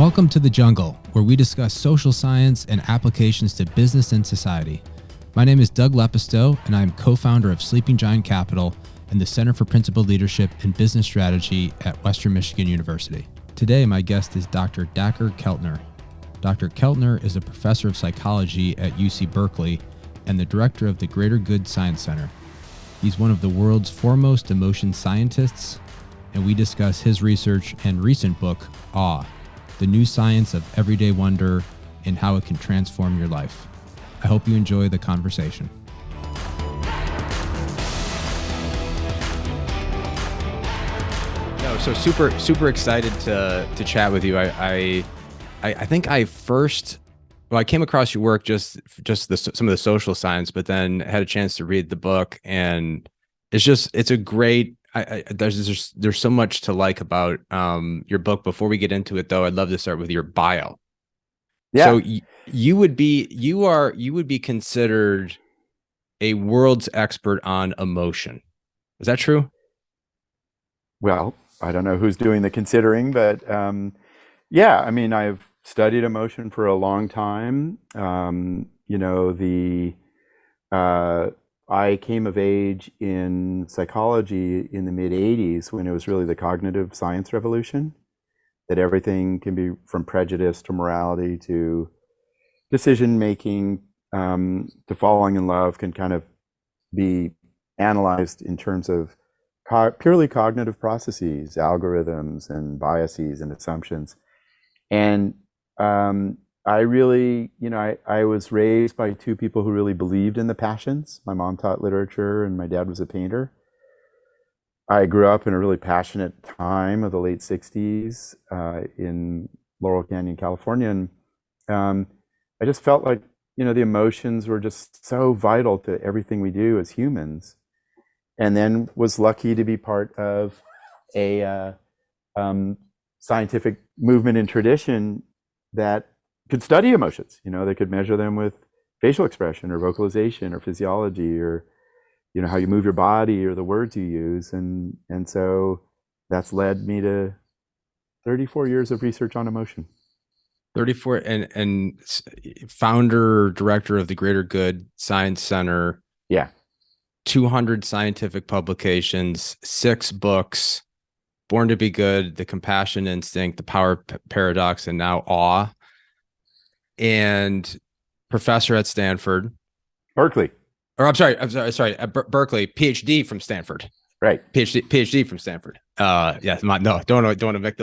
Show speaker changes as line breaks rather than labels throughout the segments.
Welcome to The Jungle, where we discuss social science and applications to business and society. My name is Doug Lepisto, and I am co-founder of Sleeping Giant Capital and the Center for Principled Leadership and Business Strategy at Western Michigan University. Today, my guest is Dr. Dacher Keltner. Dr. Keltner is a professor of psychology at UC Berkeley and the director of the Greater Good Science Center. He's one of the world's foremost emotion scientists, and we discuss his research and recent book, Awe, the new science of everyday wonder and how it can transform your life. I hope you enjoy the conversation. No, so super excited to chat with you. I think I came across your work just some of the social science, but then had a chance to read the book, and it's a great. There's so much to like about your book. Before we get into it, though, I'd love to start with your bio.
Yeah.
So you would be considered a world's expert on emotion. Is that true?
Well, I don't know who's doing the considering, but yeah, I mean, I've studied emotion for a long time. I came of age in psychology in the mid 80s when it was really the cognitive science revolution, that everything can be from prejudice to morality to decision making to falling in love can kind of be analyzed in terms of purely cognitive processes, algorithms and biases and assumptions. And I really, I was raised by two people who really believed in the passions. My mom taught literature and my dad was a painter. I grew up in a really passionate time of the late 60s in Laurel Canyon, California. And I just felt like, the emotions were just so vital to everything we do as humans. And then was lucky to be part of a scientific movement and tradition that could study emotions. They could measure them with facial expression or vocalization or physiology or how you move your body or the words you use. And so that's led me to 34 years of research on emotion.
34 and founder, director of the Greater Good Science Center.
Yeah.
200 scientific publications, 6 books, Born to Be Good, The Compassion Instinct, The Power Paradox, and now Awe. And professor at Stanford.
Berkeley.
Or I'm sorry, Berkeley, Ph.D. from Stanford.
Right.
PhD from Stanford. Don't want to mix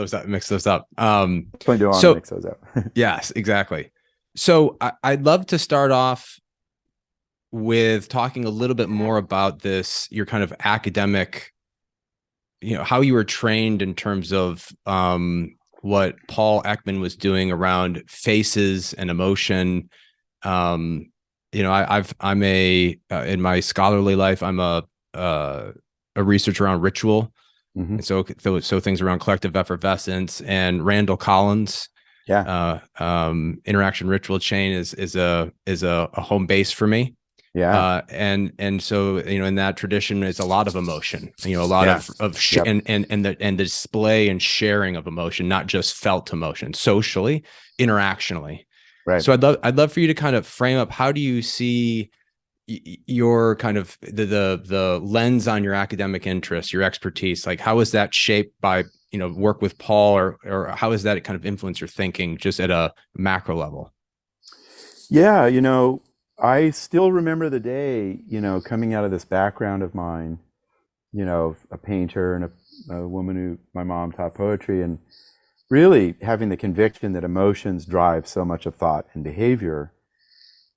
those up.
Plenty to mix those up.
Yes, exactly. So I'd love to start off with talking a little bit more about your kind of academic, how you were trained in terms of what Paul Ekman was doing around faces and emotion. I'm in my scholarly life, I'm a researcher around ritual. Mm-hmm. And so things around collective effervescence, and Randall Collins.
Yeah.
Interaction ritual chain is a home base for me.
Yeah.
And so, in that tradition, it's a lot of emotion, a lot and the display and sharing of emotion, not just felt emotion, socially, interactionally.
Right.
So I'd love for you to kind of frame up, how do you see your kind of the lens on your academic interests, your expertise? Like, how is that shaped by, work with Paul, or how is that kind of influence your thinking just at a macro level?
Yeah. I still remember the day, coming out of this background of mine, a painter and a woman who my mom taught poetry, and really having the conviction that emotions drive so much of thought and behavior.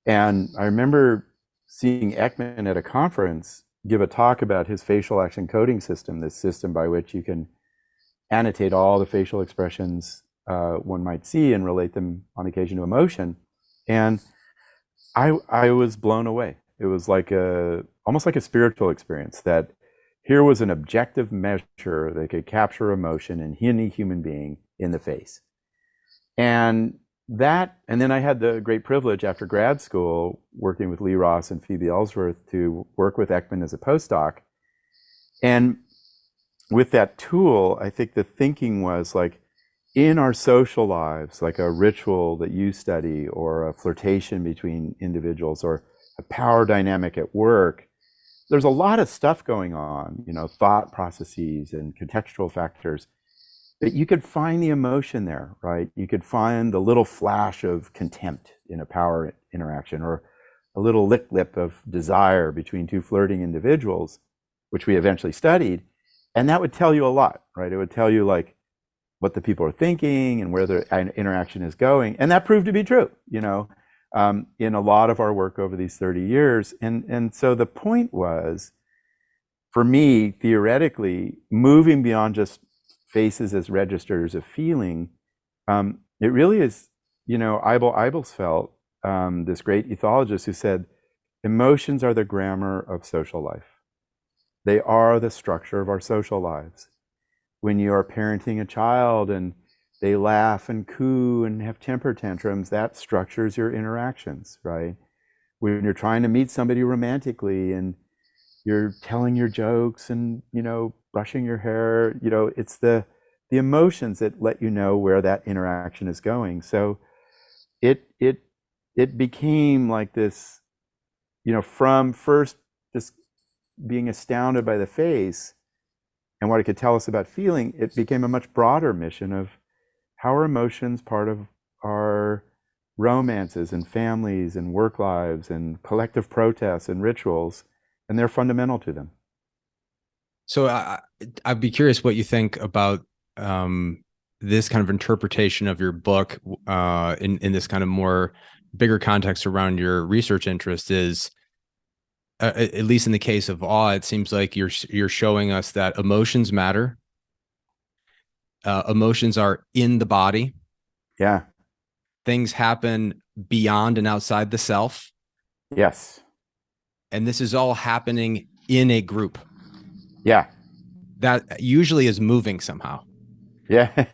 And I remember seeing Ekman at a conference give a talk about his facial action coding system, this system by which you can annotate all the facial expressions one might see and relate them on occasion to emotion. And I was blown away. It was almost like a spiritual experience, that here was an objective measure that could capture emotion in any human being in the face. And then I had the great privilege after grad school, working with Lee Ross and Phoebe Ellsworth, to work with Ekman as a postdoc. And with that tool, I think the thinking was like, in our social lives, like a ritual that you study, or a flirtation between individuals, or a power dynamic at work, there's a lot of stuff going on, thought processes and contextual factors, that you could find the emotion there, right? You could find the little flash of contempt in a power interaction, or a little lick lip of desire between two flirting individuals, which we eventually studied. And that would tell you a lot, right? It would tell you like what the people are thinking and where the interaction is going. And that proved to be true, in a lot of our work over these 30 years. And so the point was, for me, theoretically, moving beyond just faces as registers of feeling, it really is, Eibel Eibelsfeld, this great ethologist, who said, emotions are the grammar of social life. They are the structure of our social lives. When you are parenting a child and they laugh and coo and have temper tantrums, that structures your interactions, right? When you're trying to meet somebody romantically and you're telling your jokes and, brushing your hair, it's the emotions that let you know where that interaction is going. So it became like this, from first just being astounded by the face and what it could tell us about feeling, it became a much broader mission of how are emotions part of our romances and families and work lives and collective protests and rituals, and they're fundamental to them.
So I'd be curious what you think about this kind of interpretation of your book in this kind of more bigger context around your research interest. Is at least in the case of awe, it seems like you're showing us that emotions matter. Emotions are in the body.
Yeah.
Things happen beyond and outside the self.
Yes.
And this is all happening in a group.
Yeah.
That usually is moving somehow.
Yeah.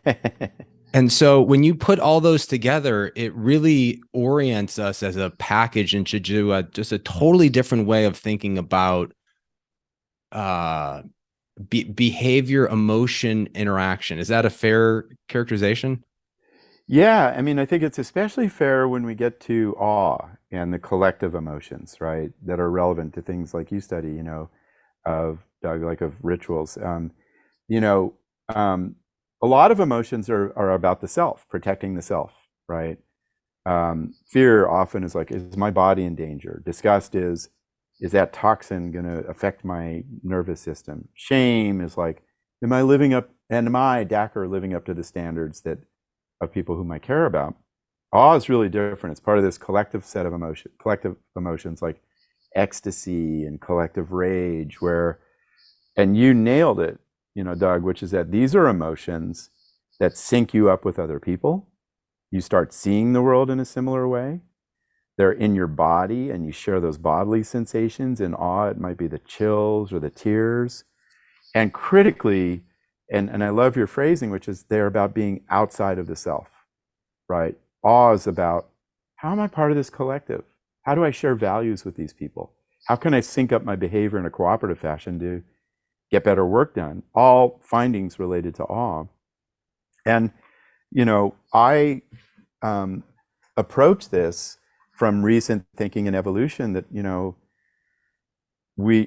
And so when you put all those together, it really orients us as a package into just a totally different way of thinking about behavior, emotion, interaction. Is that a fair characterization?
Yeah. I mean, I think it's especially fair when we get to awe and the collective emotions, right, that are relevant to things like you study, of Doug, like of rituals. You know, a lot of emotions are about the self, protecting the self, right? Fear often is like, is my body in danger? Disgust is that toxin going to affect my nervous system? Shame is like, am I Dacher living up to the standards that of people whom I care about? Awe is really different. It's part of this collective set of collective emotions like ecstasy and collective rage, and you nailed it, Doug, which is that these are emotions that sync you up with other people. You start seeing the world in a similar way. They're in your body and you share those bodily sensations. In awe, it might be the chills or the tears. And critically, and I love your phrasing, which is they're about being outside of the self, right? Awe is about, how am I part of this collective? How do I share values with these people? How can I sync up my behavior in a cooperative fashion to get better work done? All findings related to awe. And, I approach this from recent thinking and evolution that,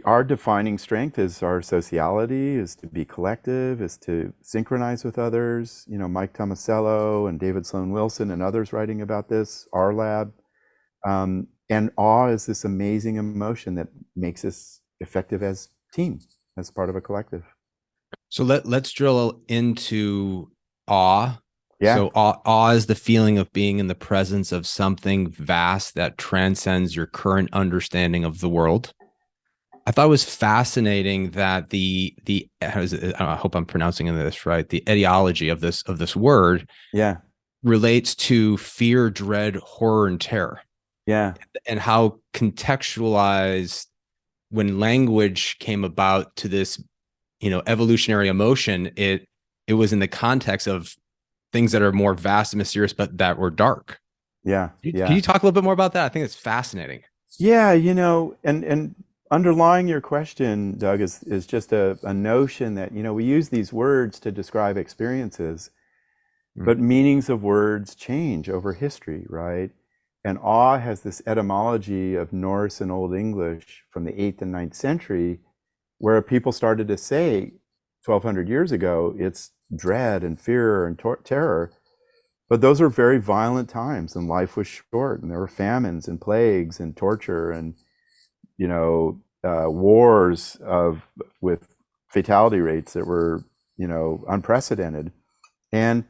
our defining strength is our sociality, is to be collective, is to synchronize with others. Mike Tomasello and David Sloan Wilson and others writing about this, our lab. And awe is this amazing emotion that makes us effective as team, as part of a collective.
So let's drill into awe.
Yeah.
So awe is the feeling of being in the presence of something vast that transcends your current understanding of the world. I thought it was fascinating that I hope I'm pronouncing this right. The etiology of this word,
yeah,
relates to fear, dread, horror, and terror.
Yeah.
And how contextualized when language came about to this, evolutionary emotion, it was in the context of things that are more vast and mysterious, but that were dark.
Yeah.
Can you talk a little bit more about that? I think it's fascinating.
Yeah, and underlying your question, Doug, is just a notion that, we use these words to describe experiences,
Mm.
But meanings of words change over history, right? And awe has this etymology of Norse and Old English from the 8th and 9th century, where people started to say 1200 years ago, it's dread and fear and terror. But those were very violent times, and life was short, and there were famines and plagues and torture and wars with fatality rates that were unprecedented, and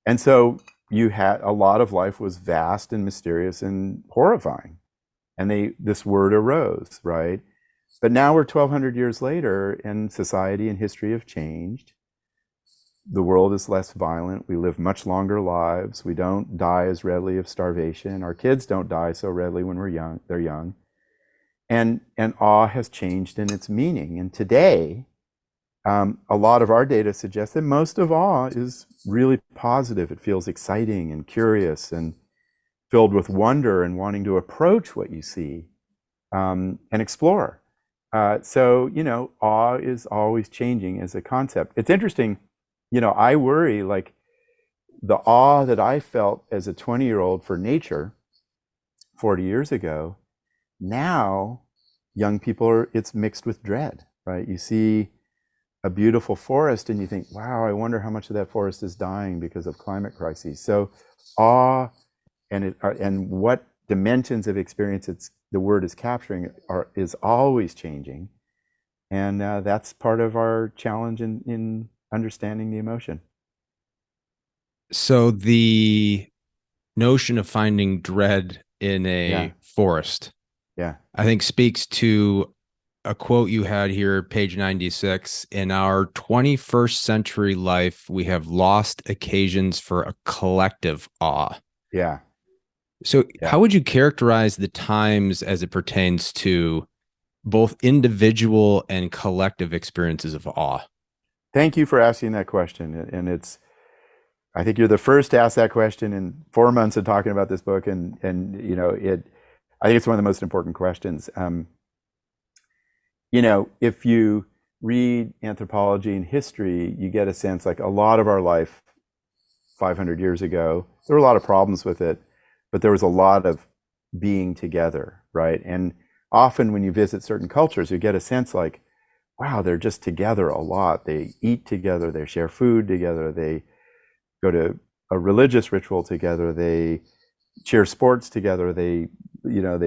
and so you had a lot of life was vast and mysterious and horrifying, and this word arose, right? But now we're 1200 years later, and society and history have changed. The world is less violent. We live much longer lives. We don't die as readily of starvation. Our kids don't die so readily when they're young. And awe has changed in its meaning. And today, a lot of our data suggests that most of awe is really positive. It feels exciting and curious and filled with wonder and wanting to approach what you see and explore. So awe is always changing as a concept. It's interesting. I worry, like, the awe that I felt as a 20-year-old for nature 40 years ago, now young people it's mixed with dread, right? You see a beautiful forest and you think, wow, I wonder how much of that forest is dying because of climate crises. So awe and what dimensions of experience the word is capturing is always changing. And that's part of our challenge in understanding the emotion.
So the notion of finding dread in
Yeah,
a forest,
yeah,
I think, speaks to a quote you had here, page 96. In our 21st century life, we have lost occasions for a collective awe.
yeah,
So,
yeah.
how would you characterize the times as it pertains to both individual and collective experiences of awe?
Thank you for asking that question. And I think you're the first to ask that question in 4 months of talking about this book. I think it's one of the most important questions. If you read anthropology and history, you get a sense like a lot of our life 500 years ago, there were a lot of problems with it, but there was a lot of being together, right? And often when you visit certain cultures, you get a sense like, wow, they're just together a lot. They eat together, they share food together, they go to a religious ritual together, they cheer sports together, they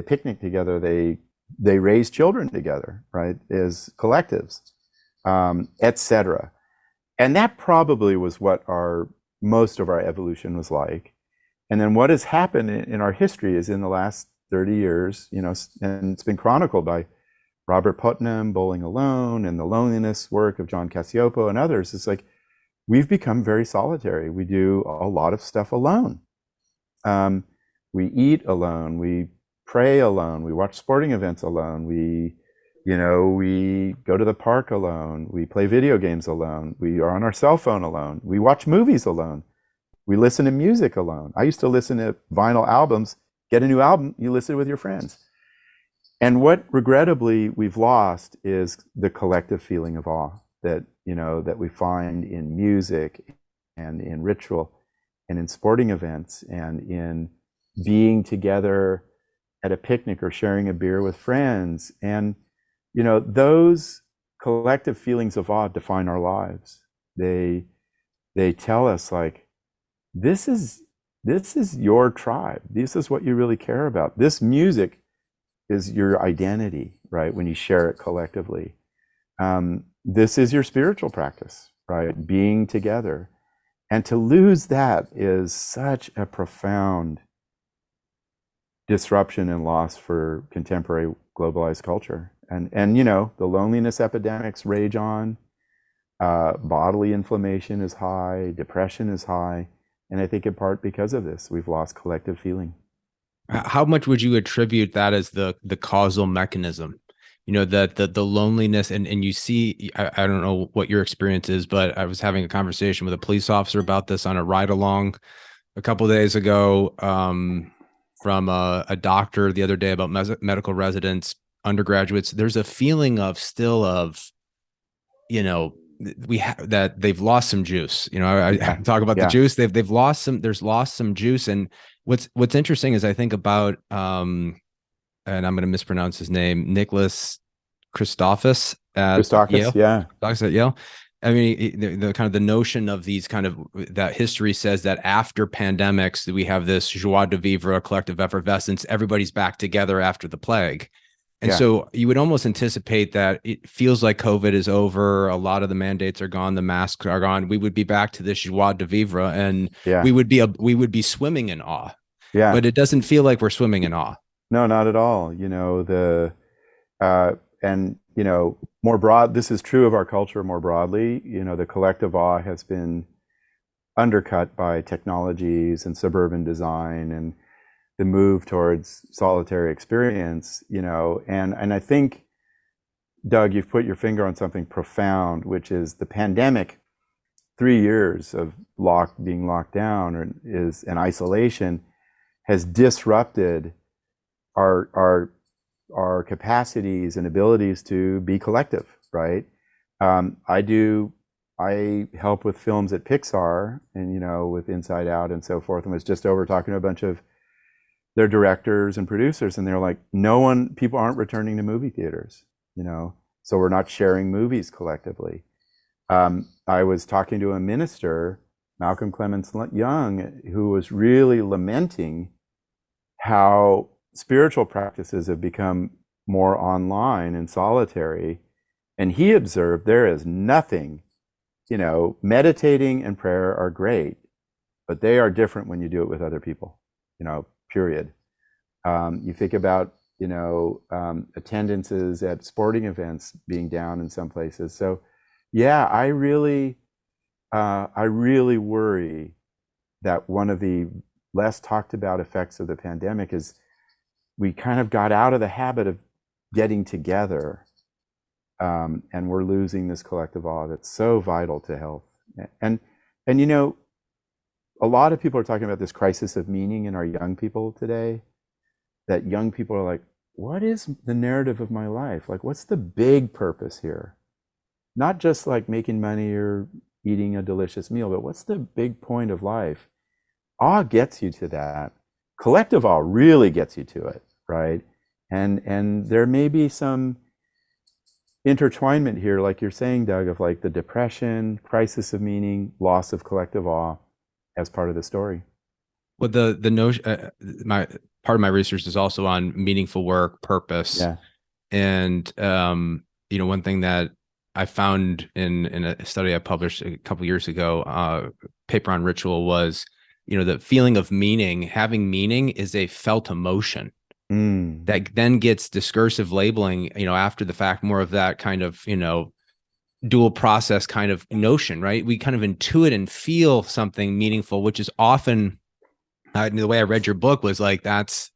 picnic together, they raise children together, right, as collectives, etc. And that probably was what most of our evolution was like. And then what has happened in our history is in the last 30 years, and it's been chronicled by Robert Putnam, Bowling Alone, and the loneliness work of John Cacioppo and others. It's like we've become very solitary. We do a lot of stuff alone. We eat alone. We pray alone. We watch sporting events alone. We go to the park alone. We play video games alone. We are on our cell phone alone. We watch movies alone. We listen to music alone. I used to listen to vinyl albums. Get a new album, you listen with your friends. And what regrettably we've lost is the collective feeling of awe that we find in music and in ritual and in sporting events and in being together at a picnic or sharing a beer with friends. And those collective feelings of awe define our lives. They tell us like, this is your tribe. This is what you really care about. This music is your identity, right? When you share it collectively. This is your spiritual practice, right? Being together. And to lose that is such a profound disruption and loss for contemporary globalized culture. And the loneliness epidemics rage on. Bodily inflammation is high. Depression is high. And I think in part because of this, we've lost collective feeling.
How much would you attribute that as the causal mechanism? That the loneliness and you see, I don't know what your experience is, but I was having a conversation with a police officer about this on a ride along a couple of days ago, from a doctor the other day about medical residents, undergraduates. There's a feeling of that they've lost some juice. I
Yeah,
talk about the
yeah.
juice. They've lost some. There's lost some juice. And what's interesting is I think about and I'm going to mispronounce his name, Nicholas Christophus at
Christakis,
Yale.
yeah,
Talks at Yale. I mean, the kind of the notion of these kind of that history says that after pandemics, we have this joie de vivre, a collective effervescence. Everybody's back together after the plague. And
yeah,
so you would almost anticipate that it feels like COVID is over. A lot of the mandates are gone. The masks are gone. We would be back to this joie de vivre, and
yeah,
we would be swimming in awe.
yeah.
But it doesn't feel like we're swimming in awe.
No, not at all. Uh, and more broad. This is true of our culture more broadly. The collective awe has been undercut by technologies and suburban design and the move towards solitary experience. And I think, Doug, you've put your finger on something profound, which is the pandemic. 3 years of being locked down and isolation has disrupted our capacities and abilities to be collective, right? I help with films at Pixar and with Inside Out and so forth, and was just over talking to a bunch of their directors and producers, and they're like, people aren't returning to movie theaters, so we're not sharing movies collectively. I was talking to a minister, Malcolm Clements Young, who was really lamenting how spiritual practices have become more online and solitary. And he observed there is nothing, meditating and prayer are great, but they are different when you do it with other people, period. You think about, attendances at sporting events being down in some places. So yeah, I really worry that one of the less talked about effects of the pandemic is we kind of got out of the habit of getting together, and we're losing this collective awe that's so vital to health. And a lot of people are talking about this crisis of meaning in our young people today, that young people are like, what is the narrative of my life? Like, what's the big purpose here? Not just like making money or eating a delicious meal, but what's the big point of life? Awe gets you to that. Collective awe really gets you to it, right? And there may be some intertwinement here, like you're saying, Doug, of like the depression, crisis of meaning, loss of collective awe as part of the story.
Well, the notion, my part of my research is also on meaningful work, purpose,
Yeah.
and one thing that I found in a study I published a couple years ago, paper on ritual, was, the feeling of meaning. Having meaning is a felt emotion that then gets discursive labeling, after the fact, more of that kind of, dual process kind of notion, right? We kind of intuit and feel something meaningful, which is often, the way I read your book was like, that's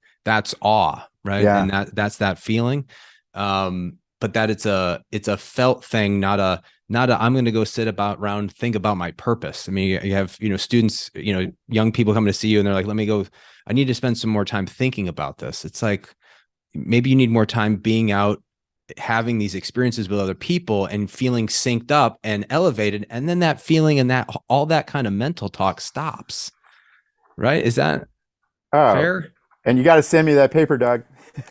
awe, right?
Yeah.
And that's that feeling. But that it's a felt thing, not a I'm going to go sit around, think about my purpose. I mean, you have, students, young people coming to see you and they're like, I need to spend some more time thinking about this. It's like, maybe you need more time being out, having these experiences with other people and feeling synced up and elevated. And then that feeling and that all that kind of mental talk stops, right? Is that fair?
And you got to send me that paper, Doug.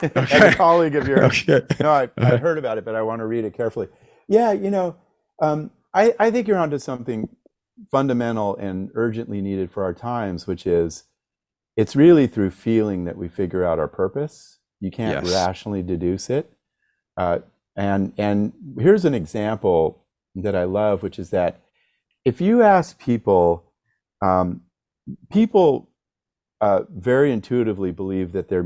Okay.
As a colleague of yours.
Okay.
No, I heard about it, but I want to read it carefully. Yeah, I think you're onto something fundamental and urgently needed for our times, which is it's really through feeling that we figure out our purpose. You can't rationally deduce it. And here's an example that I love, which is that if you ask people, people very intuitively believe that the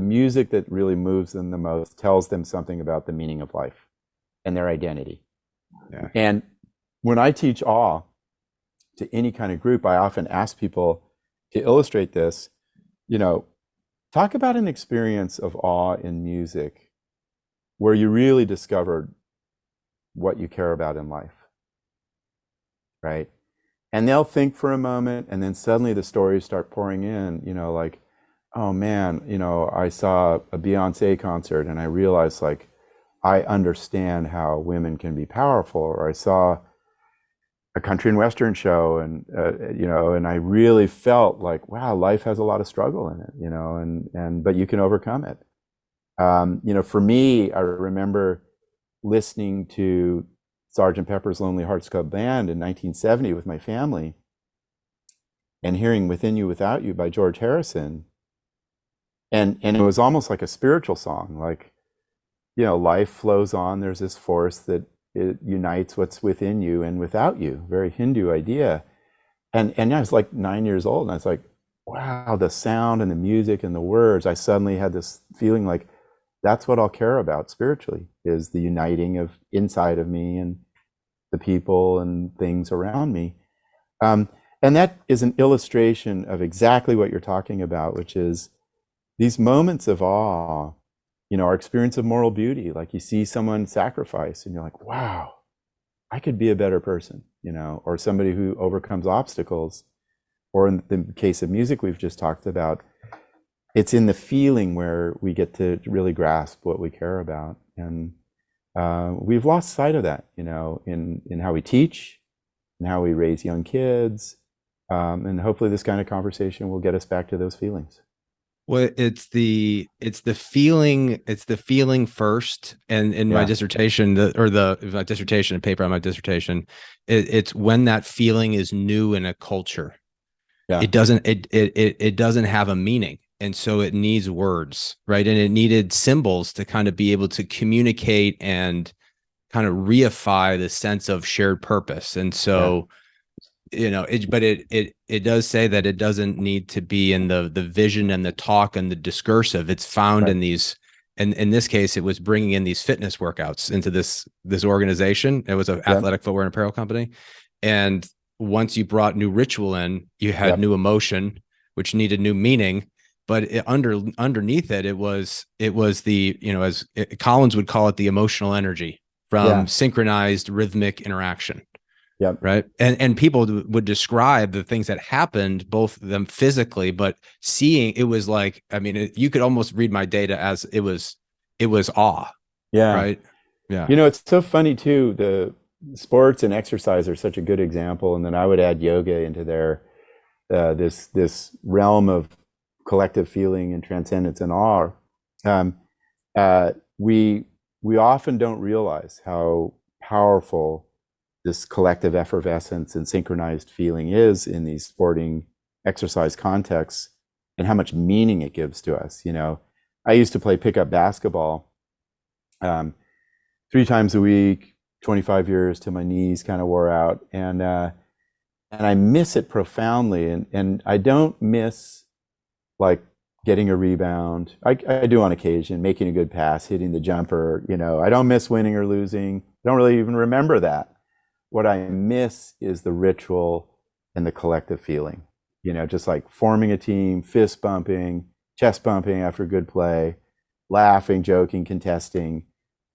music that really moves them the most tells them something about the meaning of life and their identity.
Yeah.
And when I teach awe to any kind of group, I often ask people to illustrate this, talk about an experience of awe in music where you really discovered what you care about in life, right? And they'll think for a moment, and then suddenly the stories start pouring in, like, oh man, I saw a Beyonce concert and I realized, like, I understand how women can be powerful. Or I saw a country and western show, and and I really felt like, wow, life has a lot of struggle in it, and but you can overcome it. For me, I remember listening to Sergeant Pepper's Lonely Hearts Club Band in 1970 with my family, and hearing "Within You, Without You" by George Harrison, and it was almost like a spiritual song, like, life flows on. There's this force that it unites what's within you and without you. Very Hindu idea. And I was like 9 years old, and I was like, wow, the sound and the music and the words. I suddenly had this feeling like that's what I'll care about spiritually, is the uniting of inside of me and the people and things around me. And that is an illustration of exactly what you're talking about, which is these moments of awe, our experience of moral beauty. Like, you see someone sacrifice and you're like, wow, I could be a better person, or somebody who overcomes obstacles. Or in the case of music we've just talked about, it's in the feeling where we get to really grasp what we care about. And we've lost sight of that, in how we teach and how we raise young kids. And hopefully this kind of conversation will get us back to those feelings.
Well, it's the feeling first. And in my dissertation, my dissertation paper on my dissertation, it's when that feeling is new in a culture. Yeah. It doesn't have a meaning. And so it needs words, right? And it needed symbols to kind of be able to communicate and kind of reify the sense of shared purpose. And so it does say that it doesn't need to be in the vision and the talk and the discursive. It's found in these, and in this case, it was bringing in these fitness workouts into this organization. It was an athletic footwear and apparel company. And once you brought new ritual in, you had new emotion, which needed new meaning. But underneath it, it was the, as Collins would call it, the emotional energy from synchronized rhythmic interaction.
Yep.
Right. And people would describe the things that happened, both of them physically, but seeing, it was like, you could almost read my data as it was awe.
Yeah.
Right. Yeah.
It's so funny too. The sports and exercise are such a good example. And then I would add yoga into there, this realm of collective feeling and transcendence and awe. We often don't realize how powerful this collective effervescence and synchronized feeling is in these sporting exercise contexts, and how much meaning it gives to us. I used to play pickup basketball 3 times a week, 25 years, till my knees kind of wore out. And I miss it profoundly. And I don't miss like getting a rebound. I do on occasion, making a good pass, hitting the jumper. I don't miss winning or losing. I don't really even remember that. What I miss is the ritual and the collective feeling, just like forming a team, fist bumping, chest bumping after a good play, laughing, joking, contesting,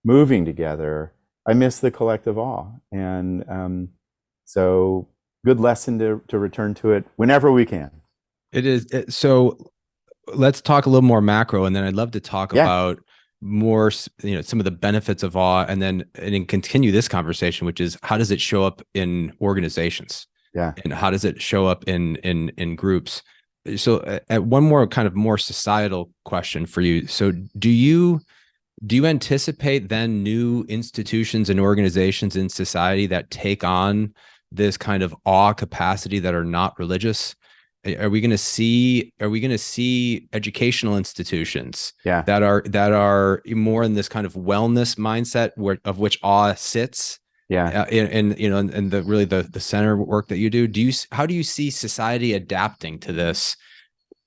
moving together. I miss the collective awe. And so good lesson to return to it whenever we can.
It is. So let's talk a little more macro, and then I'd love to talk about more, some of the benefits of awe, and then continue this conversation, which is, how does it show up in organizations?
Yeah.
And how does it show up in groups? So at one more kind of more societal question for you. So do you anticipate then new institutions and organizations in society that take on this kind of awe capacity that are not religious? Are we going to see educational institutions that are more in this kind of wellness mindset of which awe sits?
Yeah.
And the center work that you do. How do you see society adapting to this?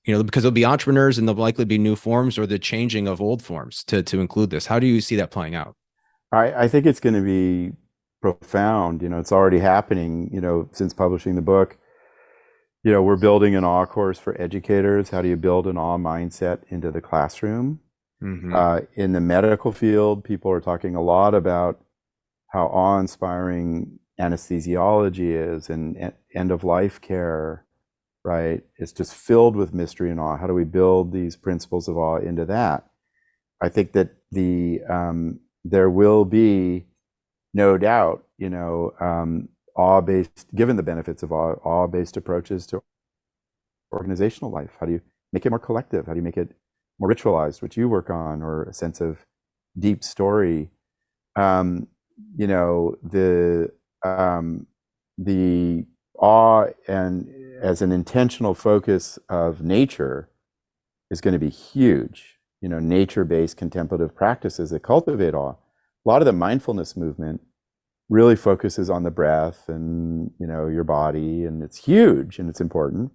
Because there'll be entrepreneurs and there'll likely be new forms or the changing of old forms to include this. How do you see that playing out?
I think it's going to be profound. It's already happening, since publishing the book. We're building an awe course for educators. How do you build an awe mindset into the classroom? Mm-hmm. In the medical field, people are talking a lot about how awe-inspiring anesthesiology is, and end-of-life care, right? It's just filled with mystery and awe. How do we build these principles of awe into that? I think that there will be, no doubt, awe-based, given the benefits of awe-based approaches to organizational life? How do you make it more collective? How do you make it more ritualized, which you work on, or a sense of deep story? You know, the awe and as an intentional focus of nature is going to be huge. You know, nature-based contemplative practices that cultivate awe. A lot of the mindfulness movement really focuses on the breath and, you know, your body, and it's huge and it's important.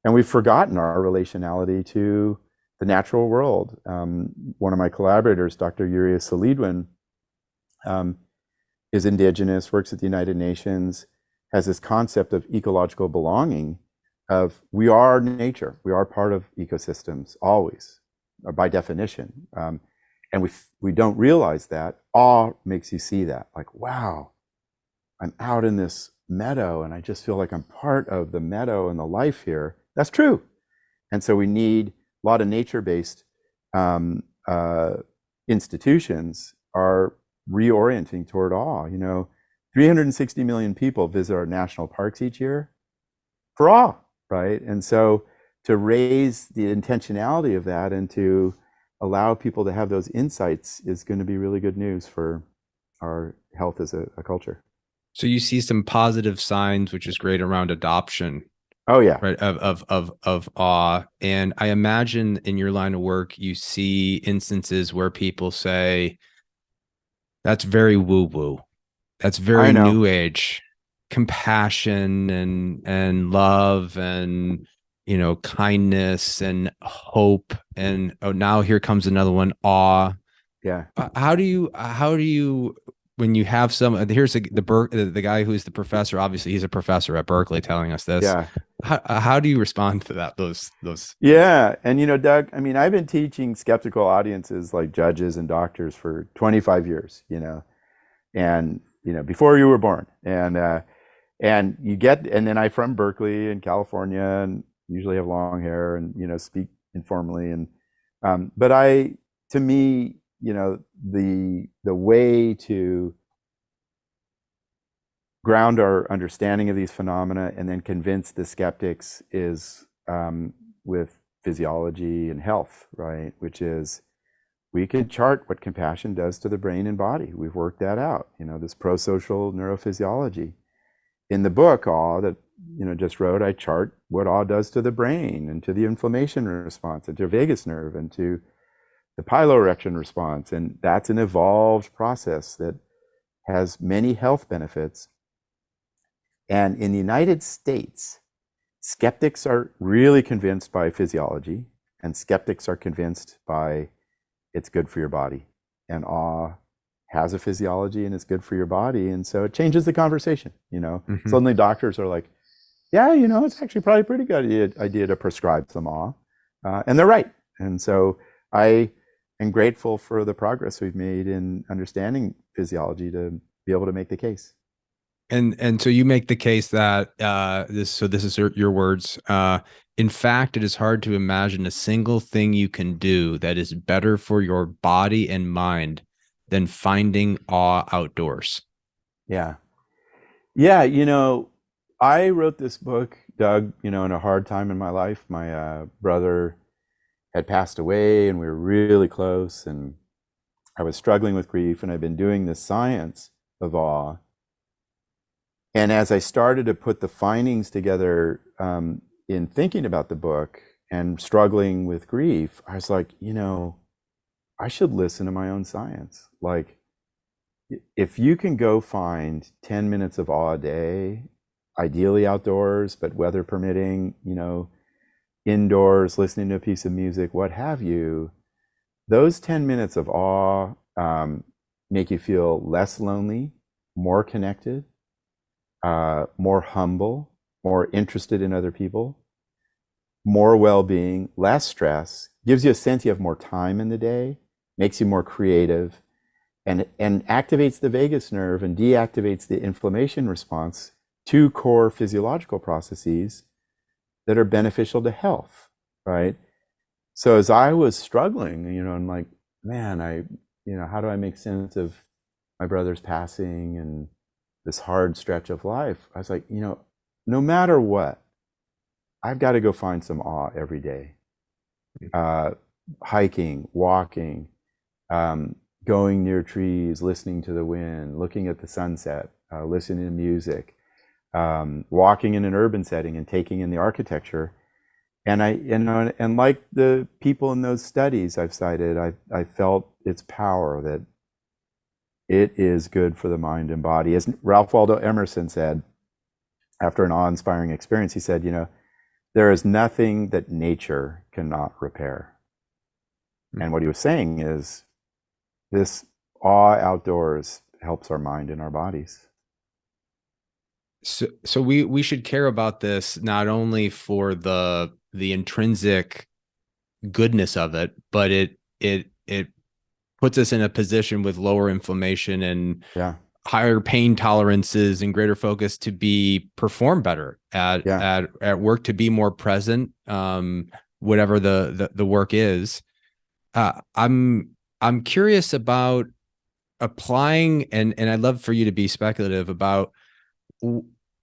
And we've forgotten our relationality to the natural world. One of my collaborators, Dr. Yuria Solidwin, is indigenous, works at the United Nations, has this concept of ecological belonging, of we are nature, we are part of ecosystems always, by definition. And we don't realize that. Awe makes you see that, like, wow, I'm out in this meadow and I just feel like I'm part of the meadow and the life here. That's true. And so we need a lot of nature-based institutions are reorienting toward awe. You know, 360 million people visit our national parks each year for awe, right? And so to raise the intentionality of that and to allow people to have those insights is going to be really good news for our health as a culture.
So you see some positive signs, which is great, around adoption.
Oh yeah.
Right. Of awe. And I imagine in your line of work, you see instances where people say, that's very woo-woo. That's very new age. Compassion and love and, you know, kindness and hope. And oh, now here comes another one, awe.
Yeah.
How do you when you have some, here's the guy who's the professor, obviously he's a professor at Berkeley telling us this.
Yeah.
How do you respond to that? Those.
Yeah. And, you know, Doug, I mean, I've been teaching skeptical audiences like judges and doctors for 25 years, you know, and, you know, before you were born. And then I'm from Berkeley in California and usually have long hair and, you know, speak informally. And, but to me, you know, the way to ground our understanding of these phenomena and then convince the skeptics is with physiology and health, right? Which is, we can chart what compassion does to the brain and body. We've worked that out, you know, this pro-social neurophysiology. In the book, Awe, that, you know, just wrote, I chart what awe does to the brain and to the inflammation response and to vagus nerve and to the piloerection response. And that's an evolved process that has many health benefits. And in the United States, skeptics are really convinced by physiology, and skeptics are convinced by it's good for your body. And awe has a physiology and it's good for your body. And so it changes the conversation, you know. Mm-hmm. Suddenly doctors are like, yeah, you know, it's actually probably a pretty good idea to prescribe some awe. And they're right. And so I am grateful for the progress we've made in understanding physiology to be able to make the case.
And so you make the case that this is your words. In fact, it is hard to imagine a single thing you can do that is better for your body and mind than finding awe outdoors.
Yeah. Yeah, you know, I wrote this book, Doug, you know, in a hard time in my life. My brother had passed away and we were really close, and I was struggling with grief, and I've been doing this science of awe. And as I started to put the findings together in thinking about the book and struggling with grief, I was like, you know, I should listen to my own science. Like, if you can go find 10 minutes of awe a day, ideally outdoors, but weather permitting, you know, indoors, listening to a piece of music, what have you, those 10 minutes of awe make you feel less lonely, more connected, more humble, more interested in other people, more well-being, less stress, gives you a sense you have more time in the day, makes you more creative, and activates the vagus nerve and deactivates the inflammation response, two core physiological processes that are beneficial to health, right? So as I was struggling, you know, I'm like, man, you know, how do I make sense of my brother's passing? And this hard stretch of life, I was like, no matter what, I've got to go find some awe every day. Hiking, walking, going near trees, listening to the wind, looking at the sunset, listening to music, walking in an urban setting and taking in the architecture. And and like the people in those studies I've cited, I felt its power, that it is good for the mind and body. As Ralph Waldo Emerson said, after an awe-inspiring experience, he said, there is nothing that nature cannot repair. And what he was saying is, this awe outdoors helps our mind and our bodies.
So we should care about this not only for the intrinsic goodness of it, but it puts us in a position with lower inflammation and higher pain tolerances and greater focus to perform better at work, to be more present, whatever the work is. I'm curious about applying, and I'd love for you to be speculative about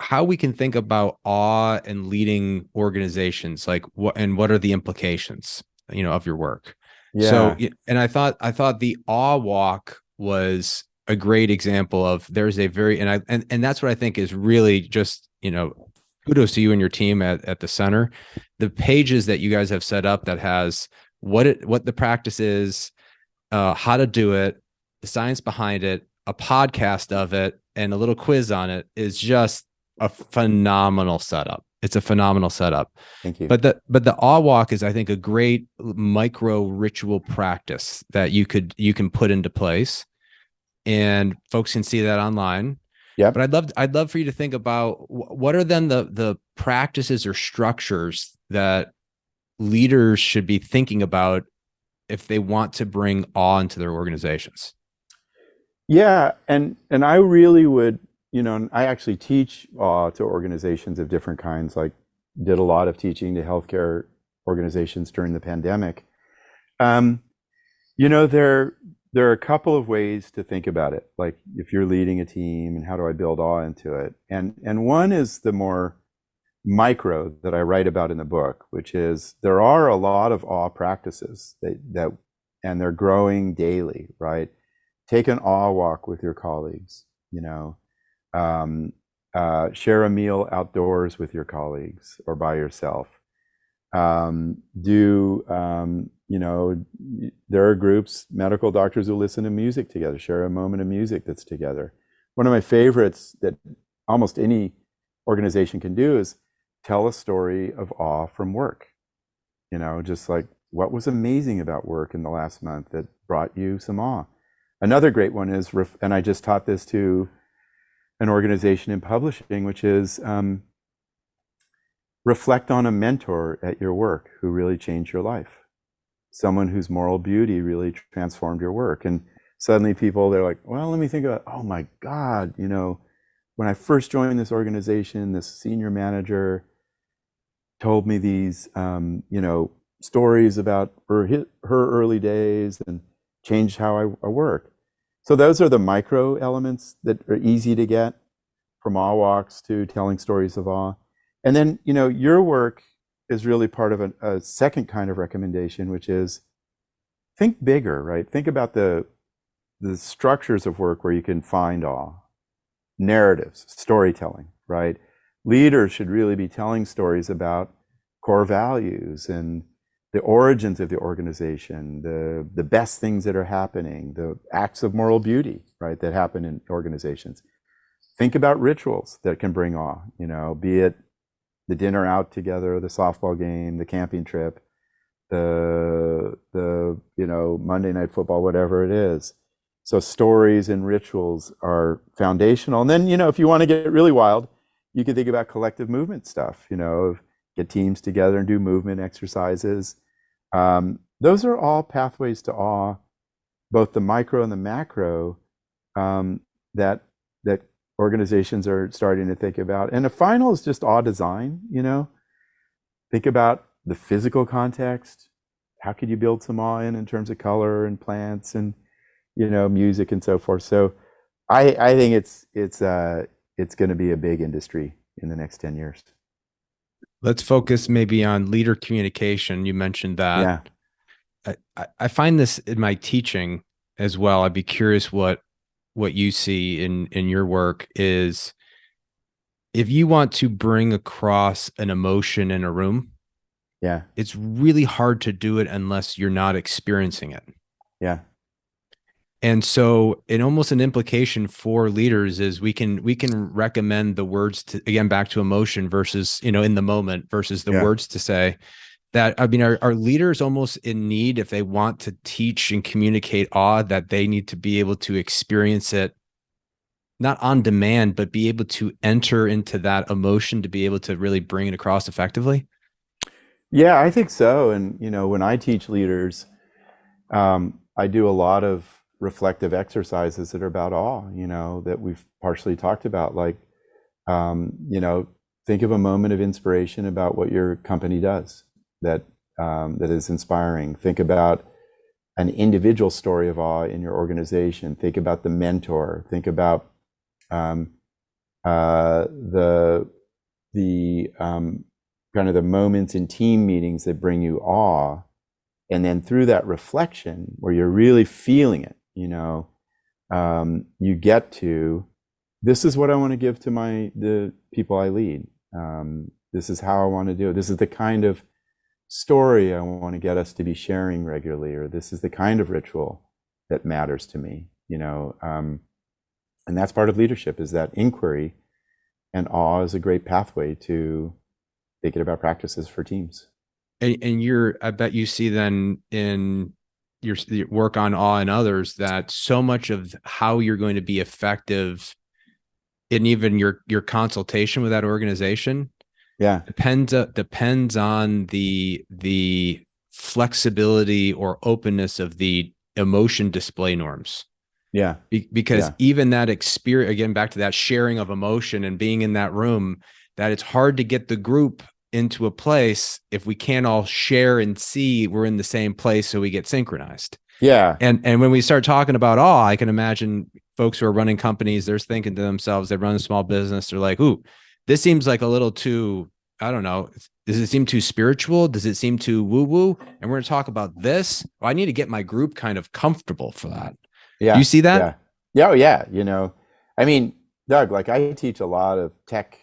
how we can think about awe and leading organizations, like what are the implications, of your work. So, and I thought the awe walk was a great example of, there's a very, and that's what I think is really just, kudos to you and your team at the center, the pages that you guys have set up that has what the practice is, how to do it, the science behind it, a podcast of it, and a little quiz on it is just a phenomenal setup. It's a phenomenal setup.
Thank you.
But the awe walk is, I think, a great micro ritual practice that you can put into place, and folks can see that online.
Yeah.
But I'd love for you to think about what are then the practices or structures that leaders should be thinking about if they want to bring awe into their organizations.
Yeah, and I really would, I actually teach awe to organizations of different kinds, like did a lot of teaching to healthcare organizations during the pandemic. There are a couple of ways to think about it, like if you're leading a team and how do I build awe into it? And one is the more micro that I write about in the book, which is there are a lot of awe practices that and they're growing daily, right? Take an awe walk with your colleagues, share a meal outdoors with your colleagues or by yourself. There are groups, medical doctors who listen to music together, share a moment of music that's together. One of my favorites that almost any organization can do is tell a story of awe from work. Just like, what was amazing about work in the last month that brought you some awe? Another great one is, and I just taught this to an organization in publishing, which is reflect on a mentor at your work who really changed your life. Someone whose moral beauty really transformed your work. And suddenly they're like, well, let me think about, oh my God, when I first joined this organization, this senior manager told me these, stories about her early days and changed how I work. So those are the micro elements that are easy to get, from awe walks to telling stories of awe. And then, your work is really part of a second kind of recommendation, which is think bigger, right? Think about the structures of work where you can find awe. Narratives, storytelling, right? Leaders should really be telling stories about core values and the origins of the organization, the best things that are happening, the acts of moral beauty, right, that happen in organizations. Think about rituals that can bring awe, be it the dinner out together, the softball game, the camping trip, the Monday night football, whatever it is. So stories and rituals are foundational. And then, if you want to get really wild, you can think about collective movement stuff, get teams together and do movement exercises. Those are all pathways to awe, both the micro and the macro, that organizations are starting to think about. And the final is just awe design, think about the physical context. How could you build some awe in terms of color and plants and, music and so forth. So I think it's it's going to be a big industry in the next 10 years.
Let's focus maybe on leader communication. You mentioned that.
Yeah.
I find this in my teaching as well. I'd be curious what you see in your work is, if you want to bring across an emotion in a room,
Yeah.
it's really hard to do it unless you're not experiencing it.
Yeah.
And so almost an implication for leaders is we can recommend the words to, again, back to emotion versus, in the moment versus the words to say that. I mean, are leaders almost in need, if they want to teach and communicate awe, that they need to be able to experience it, not on demand, but be able to enter into that emotion to be able to really bring it across effectively?
Yeah, I think so. And, when I teach leaders, I do a lot of reflective exercises that are about awe, that we've partially talked about, like, think of a moment of inspiration about what your company does that is inspiring. Think about an individual story of awe in your organization. Think about the mentor. Think about the kind of the moments in team meetings that bring you awe, and then through that reflection where you're really feeling it, you get to, this is what I want to give to the people I lead. This is how I want to do it. This is the kind of story I want to get us to be sharing regularly, or this is the kind of ritual that matters to me, and that's part of leadership, is that inquiry, and awe is a great pathway to thinking about practices for teams.
And I bet you see then in your work on awe and others that so much of how you're going to be effective in even your consultation with that organization depends on the flexibility or openness of the emotion display norms.
Yeah.
Because even that experience, again, back to that sharing of emotion and being in that room, that it's hard to get the group into a place if we can't all share and see we're in the same place, so we get synchronized.
Yeah.
And when we start talking about awe, I can imagine folks who are running companies, they're thinking to themselves, they run a small business, they're like, ooh, this seems like a little too, I don't know, does it seem too spiritual? Does it seem too woo-woo? And we're going to talk about this. Well, I need to get my group kind of comfortable for that.
Yeah.
Do you see that?
Yeah. Oh, yeah. I mean, Doug, like, I teach a lot of tech,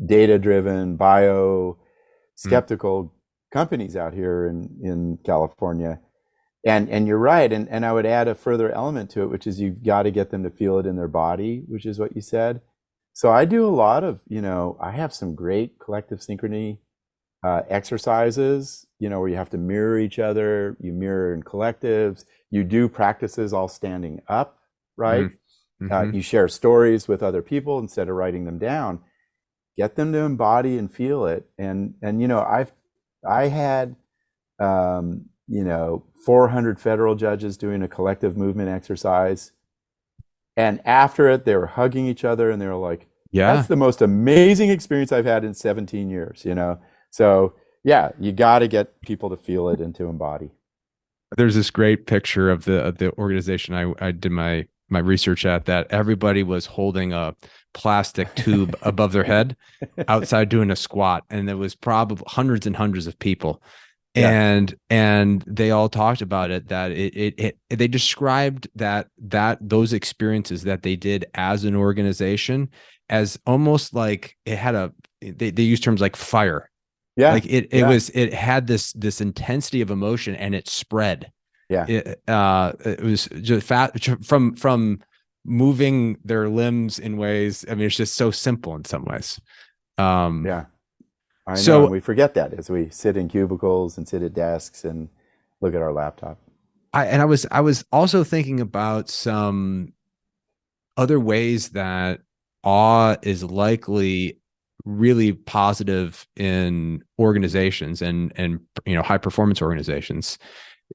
data-driven, skeptical companies out here in California. And you're right. And I would add a further element to it, which is you've got to get them to feel it in their body, which is what you said. So I do a lot of, I have some great collective synchrony exercises, where you have to mirror each other, you mirror in collectives, you do practices all standing up, right? Mm-hmm. You share stories with other people instead of writing them down. Get them to embody and feel it. And I had 400 federal judges doing a collective movement exercise, and after it they were hugging each other and they were like, that's the most amazing experience I've had in 17 years. So yeah, you got to get people to feel it and to embody.
There's this great picture of the organization I did my research at, that everybody was holding a plastic tube above their head outside doing a squat, and there was probably hundreds and hundreds of people. And they all talked about it, that they described that those experiences that they did as an organization as almost like it had they use terms like fire. Yeah. Like it had this intensity of emotion, and it spread. Yeah. It was just from moving their limbs in ways. I mean, it's just so simple in some ways.
Yeah. I know, and we forget that as we sit in cubicles and sit at desks and look at our laptop.
I was also thinking about some other ways that awe is likely really positive in organizations and high performance organizations.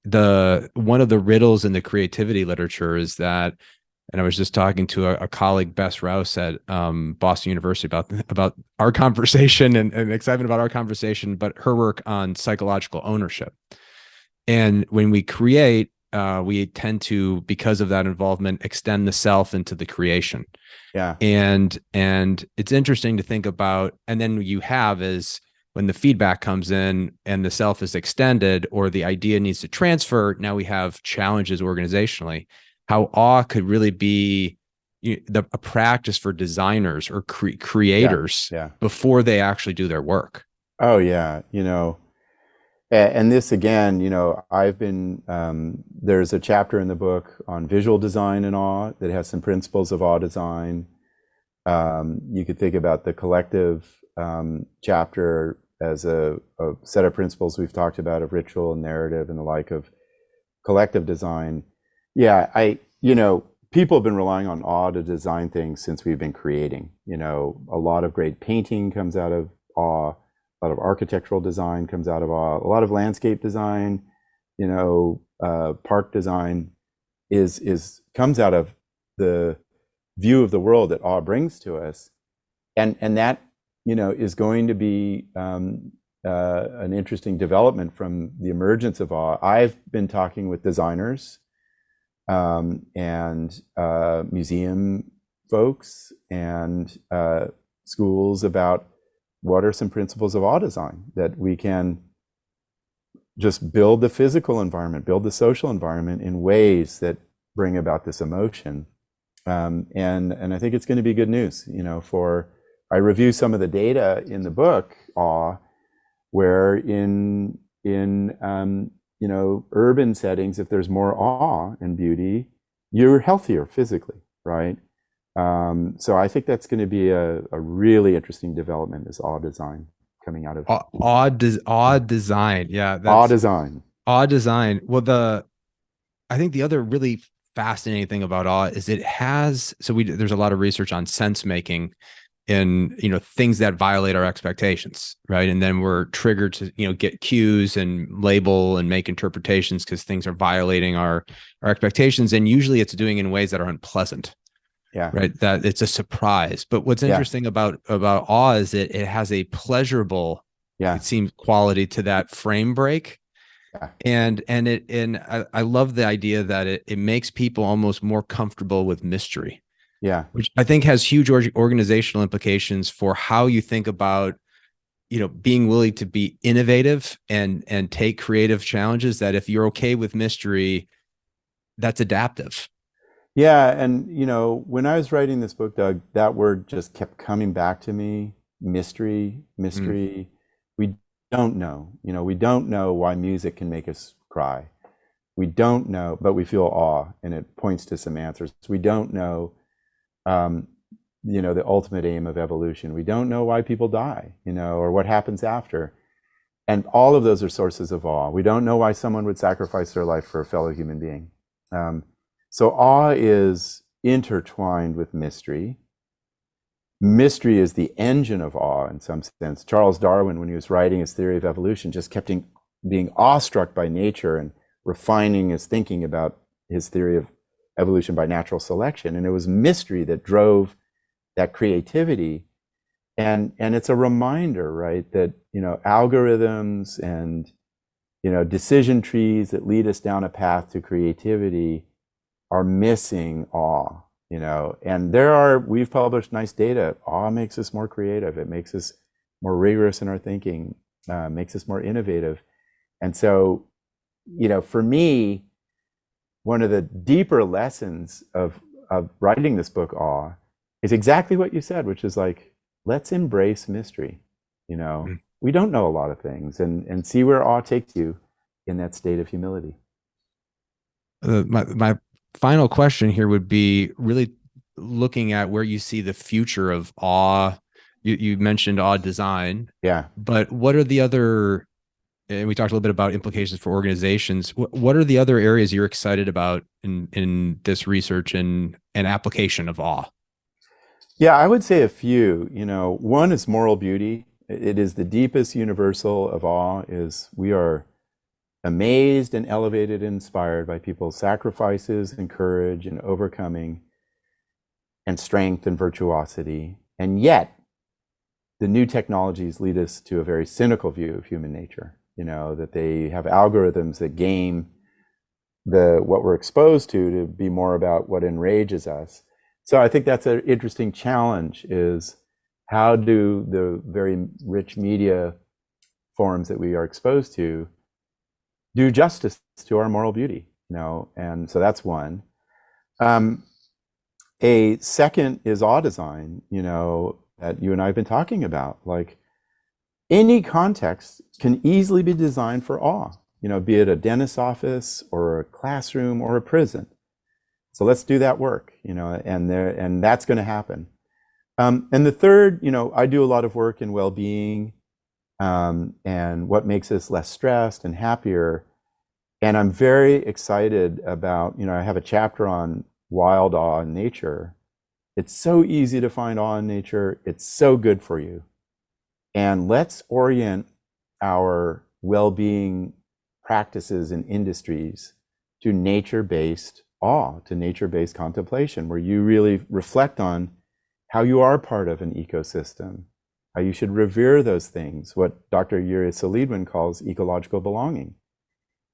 One of the riddles in the creativity literature is that, and I was just talking to a colleague, Bess Rouse at Boston University, about our conversation and excitement about our conversation, but her work on psychological ownership. And when we create, we tend to, because of that involvement, extend the self into the creation.
Yeah.
And it's interesting to think about, and then you have is when the feedback comes in and the self is extended or the idea needs to transfer, now we have challenges organizationally. How awe could really be a practice for designers or creators
Yeah.
before they actually do their work.
Oh yeah. And this again, I've been, there's a chapter in the book on visual design and awe that has some principles of awe design. You could think about the collective chapter as a set of principles we've talked about of ritual and narrative and the like of collective design. Yeah, people have been relying on awe to design things since we've been creating. A lot of great painting comes out of awe. A lot of architectural design comes out of awe. A lot of landscape design, park design comes out of the view of the world that awe brings to us, and that is going to be an interesting development from the emergence of awe. I've been talking with designers and museum folks and schools about what are some principles of awe design that we can just build the physical environment, build the social environment in ways that bring about this emotion. And I think it's going to be good news, I review some of the data in the book, Awe, where in urban settings, if there's more awe and beauty, you're healthier physically, right? So I think that's going to be a really interesting development, is awe design coming out of
awe design. Yeah,
awe design.
Awe design. Well, I think the other really fascinating thing about awe is there's a lot of research on sense making and things that violate our expectations, right? And then we're triggered to get cues and label and make interpretations because things are violating our expectations, and usually it's doing in ways that are unpleasant.
Yeah.
Right. That it's a surprise. But what's interesting about awe is it has a pleasurable, it seems, quality to that frame break.
Yeah.
And I love the idea that it makes people almost more comfortable with mystery.
Yeah.
Which I think has huge organizational implications for how you think about, being willing to be innovative and take creative challenges. That if you're okay with mystery, that's adaptive.
Yeah, and when I was writing this book, Doug, that word just kept coming back to me. Mystery. We don't know. We don't know why music can make us cry. We don't know, but we feel awe, and it points to some answers. We don't know, the ultimate aim of evolution. We don't know why people die, or what happens after. And all of those are sources of awe. We don't know why someone would sacrifice their life for a fellow human being. So awe is intertwined with mystery. Mystery is the engine of awe in some sense. Charles Darwin, when he was writing his theory of evolution, just kept being awestruck by nature and refining his thinking about his theory of evolution by natural selection. And it was mystery that drove that creativity. And it's a reminder, right, that algorithms and decision trees that lead us down a path to creativity are missing awe, and we've published nice data. Awe makes us more creative. It makes us more rigorous in our thinking, makes us more innovative. And so, for me, one of the deeper lessons of writing this book, Awe, is exactly what you said, which is like, let's embrace mystery. We don't know a lot of things, and see where awe takes you in that state of humility.
My final question here would be really looking at where you see the future of awe. You mentioned awe design.
Yeah.
But what are the other, and we talked a little bit about implications for organizations. What are the other areas you're excited about in this research and application of awe?
Yeah, I would say a few. One is moral beauty. It is the deepest universal of awe. Is we are amazed and elevated and inspired by people's sacrifices and courage and overcoming and strength and virtuosity. And yet, the new technologies lead us to a very cynical view of human nature, that they have algorithms that game what we're exposed to be more about what enrages us. So I think that's an interesting challenge, is how do the very rich media forms that we are exposed to do justice to our moral beauty, and so that's one. A second is awe design, that you and I have been talking about. Like, any context can easily be designed for awe, be it a dentist's office or a classroom or a prison. So let's do that work, and that's going to happen. And the third, I do a lot of work in well-being, and what makes us less stressed and happier. And I'm very excited about, I have a chapter on wild awe in nature. It's so easy to find awe in nature. It's so good for you. And let's orient our well-being practices and industries to nature-based awe, to nature-based contemplation, where you really reflect on how you are part of an ecosystem, how you should revere those things, what Dr. Yuri Selidwin calls ecological belonging.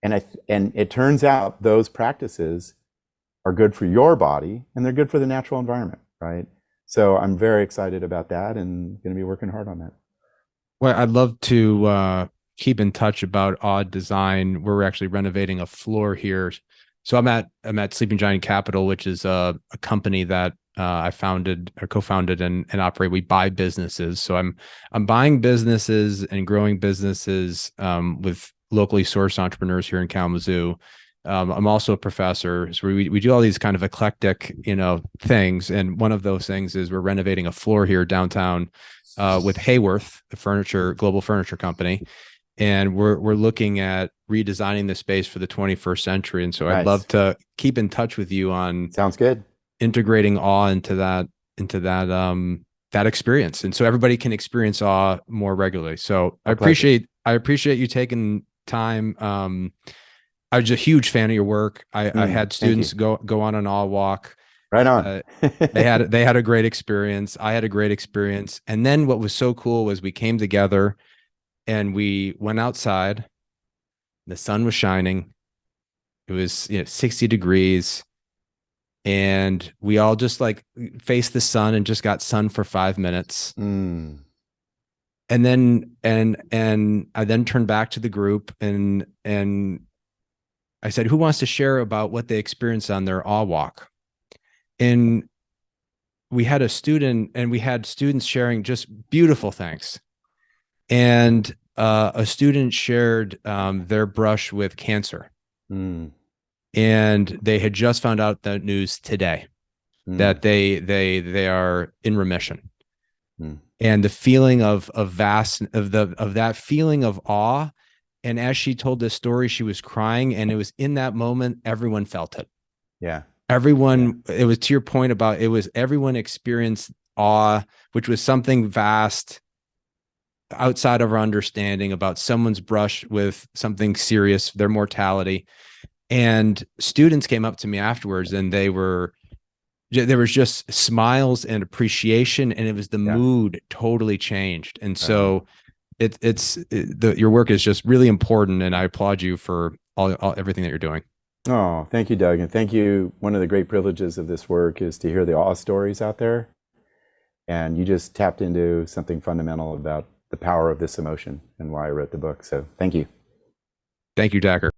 And it turns out those practices are good for your body, and they're good for the natural environment, right? So I'm very excited about that, and going to be working hard on that.
Well, I'd love to keep in touch about Odd Design. We're actually renovating a floor here. So I'm at Sleeping Giant Capital, which is a company that I founded or co-founded and operate. We buy businesses. So I'm buying businesses and growing businesses with locally sourced entrepreneurs here in Kalamazoo. I'm also a professor, so we do all these kind of eclectic, things. And one of those things is we're renovating a floor here downtown with Hayworth, the global furniture company, and we're looking at redesigning the space for the 21st century. And so I'd love to keep in touch with you on
sounds good
integrating awe into that experience, and so everybody can experience awe more regularly. So I appreciate you taking time. I was a huge fan of your work. I had students go on an awe walk.
Right on.
They had a great experience. I had a great experience. And then what was so cool was we came together and we went outside. The sun was shining. It was 60 degrees. And we all just faced the sun and just got sun for 5 minutes. And then I then turned back to the group and I said, who wants to share about what they experienced on their awe walk? And we had students sharing just beautiful things. And a student shared their brush with cancer. And they had just found out that news today that they are in remission. And the feeling of that feeling of awe. And as she told this story, she was crying, and it was in that moment, everyone felt it.
Yeah.
Everyone, it was to your point about, everyone experienced awe, which was something vast outside of our understanding about someone's brush with something serious, their mortality. And students came up to me afterwards, and there was just smiles and appreciation, and it was the mood totally changed. And so your work is just really important, and I applaud you for everything that you're doing.
Oh, thank you, Doug. And thank you. One of the great privileges of this work is to hear the awe stories out there. And you just tapped into something fundamental about the power of this emotion and why I wrote the book. So thank you.
Thank you, Dacher.